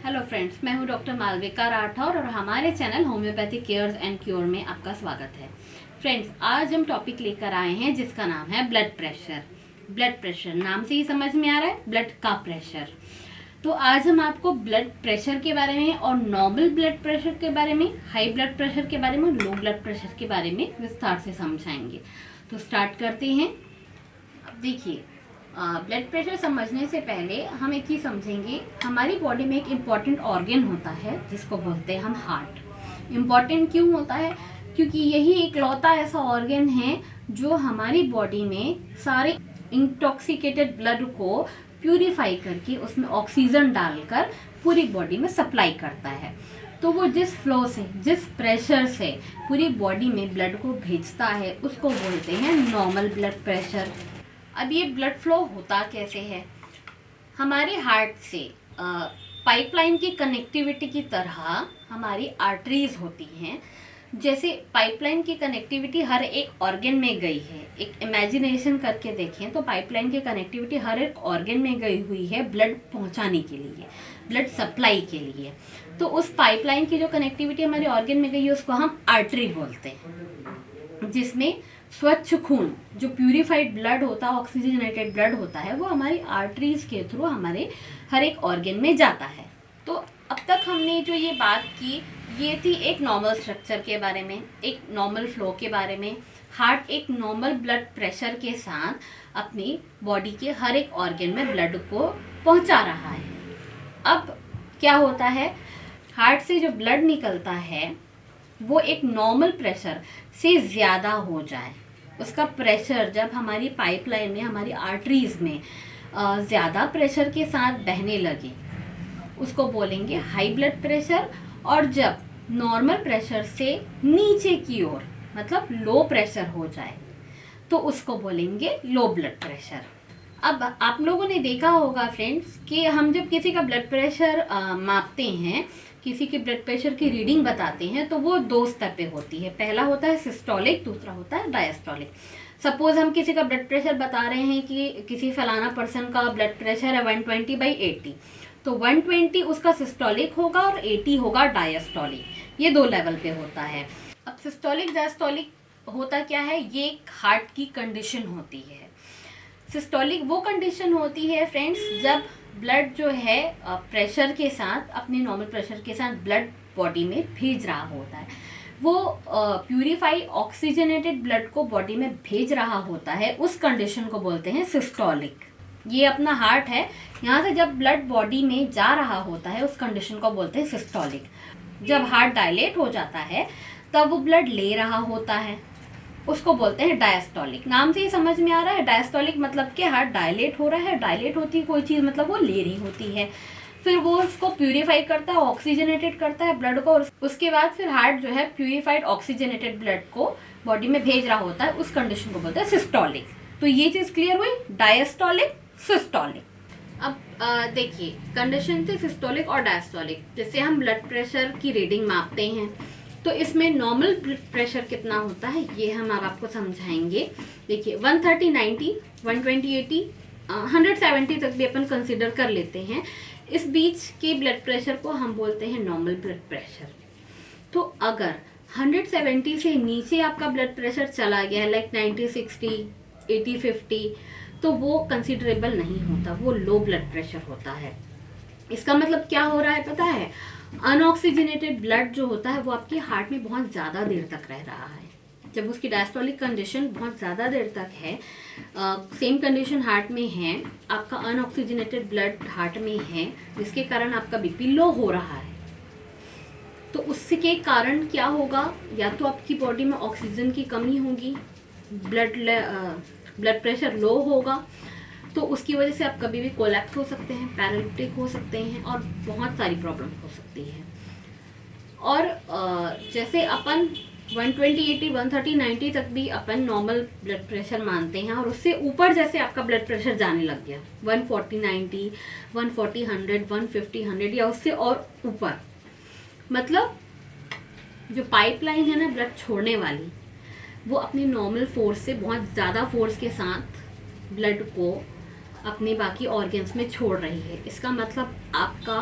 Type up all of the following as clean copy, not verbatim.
Hello friends, मैं हूं doctor Malvika Rathore और हमारे channel homeopathy cares and cure में आपका स्वागत है। फ्रेंड्स, आज हम टॉपिक लेकर आए हैं जिसका नाम है ब्लड प्रेशर। ब्लड प्रेशर नाम से ही समझ में आ रहा है, ब्लड का प्रेशर। तो आज हम आपको ब्लड प्रेशर के बारे में और नॉर्मल ब्लड प्रेशर के बारे में, हाई ब्लड प्रेशर के बारे में, लो ब्लड प्रेशर के बारे में विस्तार से समझाएंगे। तो स्टार्ट करते हैं। अब देखिए, ब्लड प्रेशर समझने से पहले हम एक चीज़ समझेंगे। हमारी बॉडी में एक इम्पॉर्टेंट ऑर्गन होता है जिसको बोलते हैं हम हार्ट। इम्पॉर्टेंट क्यों होता है? क्योंकि यही इकलौता ऐसा ऑर्गन है जो हमारी बॉडी में सारे इंटॉक्सिकेटेड ब्लड को प्यूरिफाई करके उसमें ऑक्सीजन डालकर पूरी बॉडी में सप्लाई करता है। तो वो जिस फ्लो से, जिस प्रेशर से पूरी बॉडी में ब्लड को भेजता है उसको बोलते हैं नॉर्मल ब्लड प्रेशर। अब ये ब्लड फ्लो होता कैसे है? हमारे हार्ट से पाइपलाइन की कनेक्टिविटी की तरह हमारी आर्टरीज होती हैं। जैसे पाइपलाइन की कनेक्टिविटी हर एक ऑर्गन में गई है, एक इमेजिनेशन करके देखें तो पाइपलाइन की कनेक्टिविटी हर एक ऑर्गन में गई हुई है ब्लड पहुंचाने के लिए, ब्लड सप्लाई के लिए। तो उस पाइपलाइन की जो कनेक्टिविटी हमारे ऑर्गन में गई है उसको हम आर्टरी बोलते हैं, जिसमें स्वच्छ खून, जो प्यूरिफाइड ब्लड होता है, ऑक्सीजनेटेड ब्लड होता है, वो हमारी आर्टरीज के थ्रू हमारे हर एक ऑर्गन में जाता है। तो अब तक हमने जो ये बात की, ये थी एक नॉर्मल स्ट्रक्चर के बारे में, एक नॉर्मल फ्लो के बारे में। हार्ट एक नॉर्मल ब्लड प्रेशर के साथ अपनी बॉडी के हर एक ऑर्गन में ब्लड को पहुंचा रहा है। अब क्या होता है, हार्ट से जो ब्लड निकलता है वो एक नॉर्मल प्रेशर से ज़्यादा हो जाए, उसका प्रेशर जब हमारी पाइपलाइन में, हमारी आर्टरीज में ज़्यादा प्रेशर के साथ बहने लगे उसको बोलेंगे हाई ब्लड प्रेशर। और जब नॉर्मल प्रेशर से नीचे की ओर, मतलब लो प्रेशर हो जाए, तो उसको बोलेंगे लो ब्लड प्रेशर। अब आप लोगों ने देखा होगा फ्रेंड्स कि हम जब किसी का ब्लड प्रेशर मापते हैं, किसी के ब्लड प्रेशर की रीडिंग बताते हैं, तो वो दो स्तर पे होती है। पहला होता है सिस्टोलिक, दूसरा होता है डायस्टोलिक। सपोज हम किसी का ब्लड प्रेशर बता रहे हैं कि किसी फलाना पर्सन का ब्लड प्रेशर है 120/80, तो 120 उसका सिस्टोलिक होगा और 80 होगा डायस्टोलिक। ये दो लेवल पे होता है। अब सिस्टोलिक डायस्टोलिक होता क्या है? ये एक हार्ट की कंडीशन होती है। सिस्टोलिक वो कंडीशन होती है फ्रेंड्स जब ब्लड जो है प्रेशर के साथ, अपने नॉर्मल प्रेशर के साथ ब्लड बॉडी में भेज रहा होता है। वो प्यूरिफाई ऑक्सीजनेटेड ब्लड को बॉडी में भेज रहा होता है, उस कंडीशन को बोलते हैं सिस्टोलिक। ये अपना हार्ट है, यहाँ से जब ब्लड बॉडी में जा रहा होता है उस कंडीशन को बोलते हैं सिस्टोलिक। जब हार्ट डायलेट हो जाता है तब वो ब्लड ले रहा होता है, उसको बोलते हैं डायस्टोलिक। नाम से ही समझ में आ रहा है, डायस्टोलिक मतलब कि हार्ट डायलेट हो रहा है। डायलेट होती है कोई चीज़, मतलब वो ले रही होती है, फिर वो उसको प्यूरिफाई करता है, ऑक्सीजनेटेड करता है ब्लड को, और उसके बाद फिर हार्ट जो है प्यूरिफाइड ऑक्सीजनेटेड ब्लड को बॉडी में भेज रहा होता है, उस कंडीशन को बोलते हैं सिस्टोलिक। तो ये चीज़ क्लियर हुई, डायस्टोलिक, सिस्टोलिक। अब देखिए, कंडीशन थी सिस्टोलिक और डायस्टोलिक, जिससे हम ब्लड प्रेशर की रीडिंग मापते हैं। तो इसमें नॉर्मल ब्लड प्रेशर कितना होता है ये हम अब आपको समझाएंगे। देखिए, 130/90, 120/80, 170 तक भी अपन कंसिडर कर लेते हैं। इस बीच के ब्लड प्रेशर को हम बोलते हैं नॉर्मल ब्लड प्रेशर। तो अगर 170 से नीचे आपका ब्लड प्रेशर चला गया है, लाइक 90/60, 80/50, तो वो कंसिडरेबल नहीं होता, वो लो ब्लड प्रेशर होता है। इसका मतलब क्या हो रहा है पता है? अनऑक्सीजनेटेड ब्लड जो होता है वो आपके हार्ट में बहुत ज़्यादा देर तक रह रहा है। जब उसकी डायस्टोलिक कंडीशन बहुत ज़्यादा देर तक है, सेम कंडीशन हार्ट में है, आपका अनऑक्सीजनेटेड ब्लड हार्ट में है, जिसके कारण आपका बीपी लो हो रहा है, तो उसके कारण क्या होगा? या तो आपकी बॉडी में ऑक्सीजन की कमी होगी, ब्लड प्रेशर लो होगा, तो उसकी वजह से आप कभी भी कोलैप्स हो सकते हैं, पैरालिटिक हो सकते हैं और बहुत सारी प्रॉब्लम हो सकती है। और जैसे अपन 120/80, 130/90 तक भी अपन नॉर्मल ब्लड प्रेशर मानते हैं, और उससे ऊपर जैसे आपका ब्लड प्रेशर जाने लग गया 140/90, 140/100, 150/100 या उससे और ऊपर, मतलब जो पाइपलाइन है ना ब्लड छोड़ने वाली, वो अपनी नॉर्मल फोर्स से बहुत ज़्यादा फोर्स के साथ ब्लड को अपने बाकी ऑर्गन्स में छोड़ रही है। इसका मतलब आपका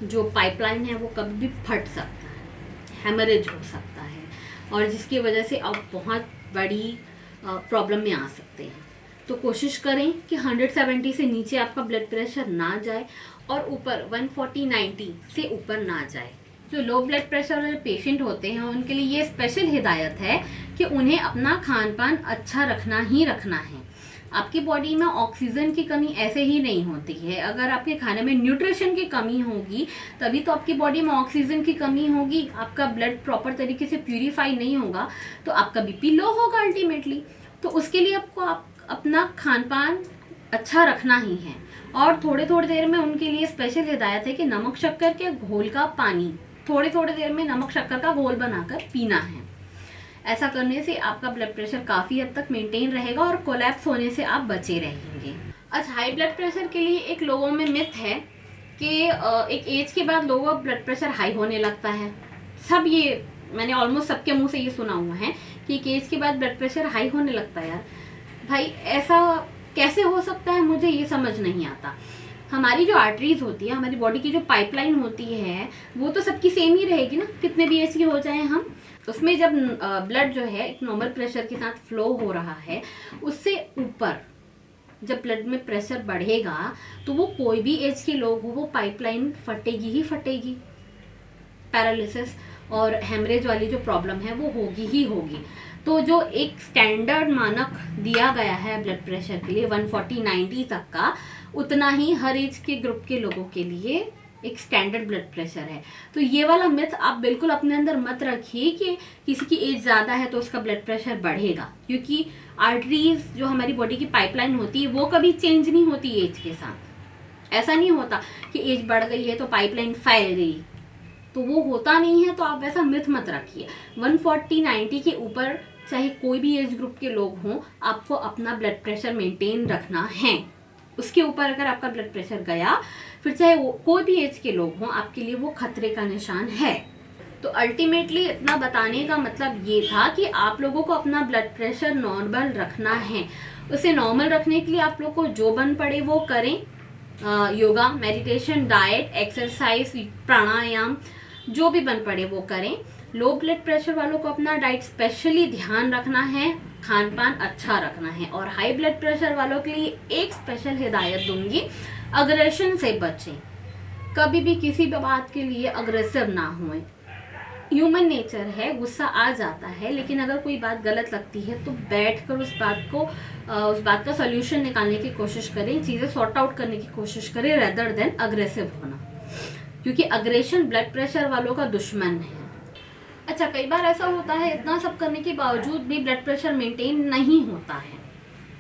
जो पाइपलाइन है वो कभी भी फट सकता है, हेमरेज हो सकता है, और जिसकी वजह से आप बहुत बड़ी प्रॉब्लम में आ सकते हैं। तो कोशिश करें कि 170 से नीचे आपका ब्लड प्रेशर ना जाए और ऊपर 140/90 से ऊपर ना जाए। जो लो ब्लड प्रेशर वाले पेशेंट होते हैं उनके लिए ये स्पेशल हिदायत है कि उन्हें अपना खान पान अच्छा रखना ही रखना है। आपकी बॉडी में ऑक्सीजन की कमी ऐसे ही नहीं होती है। अगर आपके खाने में न्यूट्रिशन की कमी होगी तभी तो आपकी बॉडी में ऑक्सीजन की कमी होगी, आपका ब्लड प्रॉपर तरीके से प्यूरिफाई नहीं होगा तो आपका बीपी लो होगा अल्टीमेटली। तो उसके लिए आपको अपना खान पान अच्छा रखना ही है। और थोड़े थोड़ी देर में उनके लिए स्पेशल हिदायत है कि नमक शक्कर के घोल का पानी थोड़ी थोड़ी देर में नमक शक्कर का घोल बनाकर पीना है। ऐसा करने से आपका ब्लड प्रेशर काफ़ी हद तक मेंटेन रहेगा और कोलैप्स होने से आप बचे रहेंगे। अच्छा, हाई ब्लड प्रेशर के लिए एक लोगों में मिथ है कि एक एज के बाद लोगों का ब्लड प्रेशर हाई होने लगता है। ये मैंने ऑलमोस्ट सबके मुंह से ये सुना हुआ है कि एक एज के बाद ब्लड प्रेशर हाई होने लगता है। यार भाई, ऐसा कैसे हो सकता है, मुझे ये समझ नहीं आता। हमारी जो आर्टरीज होती है, हमारी बॉडी की जो पाइपलाइन होती है, वो तो सबकी सेम ही रहेगी ना, कितने भी एज के हो जाए हम। उसमें जब ब्लड जो है एक नॉर्मल प्रेशर के साथ फ्लो हो रहा है, उससे ऊपर जब ब्लड में प्रेशर बढ़ेगा तो वो कोई भी एज के लोग हो, वो पाइपलाइन फटेगी ही फटेगी। पैरालिसिस और हेमरेज वाली जो प्रॉब्लम है वो होगी ही होगी। तो जो एक स्टैंडर्ड मानक दिया गया है ब्लड प्रेशर के लिए 140/90 तक का, उतना ही हर एज के ग्रुप के लोगों के लिए एक स्टैंडर्ड ब्लड प्रेशर है। तो ये वाला मिथ आप बिल्कुल अपने अंदर मत रखिए कि किसी की एज ज़्यादा है तो उसका ब्लड प्रेशर बढ़ेगा, क्योंकि आर्टरीज जो हमारी बॉडी की पाइपलाइन होती है वो कभी चेंज नहीं होती एज के साथ। ऐसा नहीं होता कि एज बढ़ गई है तो पाइपलाइन फैल गई, तो वो होता नहीं है। तो आप वैसा मिथ मत रखिए। 140/90 के ऊपर चाहे कोई भी एज ग्रुप के लोग हों, आपको अपना ब्लड प्रेशर मेंटेन रखना है। उसके ऊपर अगर आपका ब्लड प्रेशर गया, फिर चाहे वो कोई भी एज के लोग हों, आपके लिए वो खतरे का निशान है। तो अल्टीमेटली इतना बताने का मतलब ये था कि आप लोगों को अपना ब्लड प्रेशर नॉर्मल रखना है। उसे नॉर्मल रखने के लिए आप लोग को जो बन पड़े वो करें। योगा, मेडिटेशन, डाइट, एक्सरसाइज, प्राणायाम, जो भी बन पड़े वो करें। लो ब्लड प्रेशर वालों को अपना डाइट स्पेशली ध्यान रखना है, खान पान अच्छा रखना है। और हाई ब्लड प्रेशर वालों के लिए एक स्पेशल हिदायत दूंगी, अग्रेशन से बचें। कभी भी किसी भी बात के लिए अग्रेसिव ना होएं। ह्यूमन नेचर है, गुस्सा आ जाता है, लेकिन अगर कोई बात गलत लगती है तो बैठकर उस बात का सॉल्यूशन निकालने की कोशिश करें, चीज़ें सॉर्ट आउट करने की कोशिश करें, रेदर देन अग्रेसिव होना, क्योंकि अग्रेशन ब्लड प्रेशर वालों का दुश्मन है। अच्छा, कई बार ऐसा होता है इतना सब करने के बावजूद भी ब्लड प्रेशर मेंटेन नहीं होता है,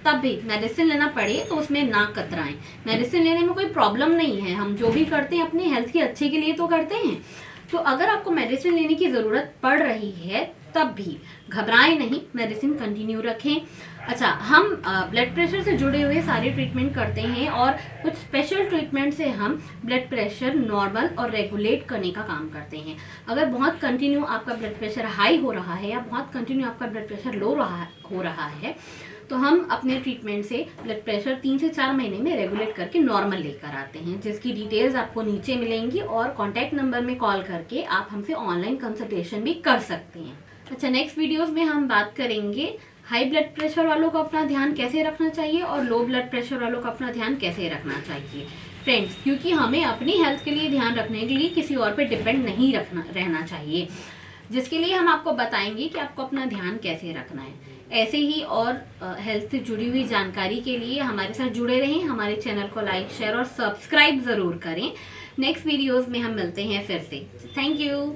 तब भी मेडिसिन लेना पड़े तो उसमें ना कतराएं। मेडिसिन लेने में कोई प्रॉब्लम नहीं है, हम जो भी करते हैं अपने हेल्थ के अच्छे के लिए तो करते हैं। तो अगर आपको मेडिसिन लेने की ज़रूरत पड़ रही है तब भी घबराएं नहीं, मेडिसिन कंटिन्यू रखें। अच्छा, हम ब्लड प्रेशर से जुड़े हुए सारे ट्रीटमेंट करते हैं और कुछ स्पेशल ट्रीटमेंट से हम ब्लड प्रेशर नॉर्मल और रेगुलेट करने का काम करते हैं। अगर बहुत कंटिन्यू आपका ब्लड प्रेशर हाई हो रहा है या बहुत कंटिन्यू आपका ब्लड प्रेशर लो हो रहा है तो हम अपने ट्रीटमेंट से ब्लड प्रेशर 3 से 4 महीने में रेगुलेट करके नॉर्मल लेकर आते हैं, जिसकी डिटेल्स आपको नीचे मिलेंगी और कॉन्टैक्ट नंबर में कॉल करके आप हमसे ऑनलाइन कंसल्टेशन भी कर सकते हैं। अच्छा, नेक्स्ट वीडियोस में हम बात करेंगे हाई ब्लड प्रेशर वालों को अपना ध्यान कैसे रखना चाहिए और लो ब्लड प्रेशर वालों को अपना ध्यान कैसे रखना चाहिए फ्रेंड्स, क्योंकि हमें अपनी हेल्थ के लिए ध्यान रखने के लिए किसी और पे डिपेंड नहीं रहना चाहिए, जिसके लिए हम आपको बताएंगे कि आपको अपना ध्यान कैसे रखना है। ऐसे ही और हेल्थ से जुड़ी हुई जानकारी के लिए हमारे साथ जुड़े रहें, हमारे चैनल को लाइक, शेयर और सब्सक्राइब ज़रूर करें। नेक्स्ट वीडियोज़ में हम मिलते हैं फिर से। Thank you.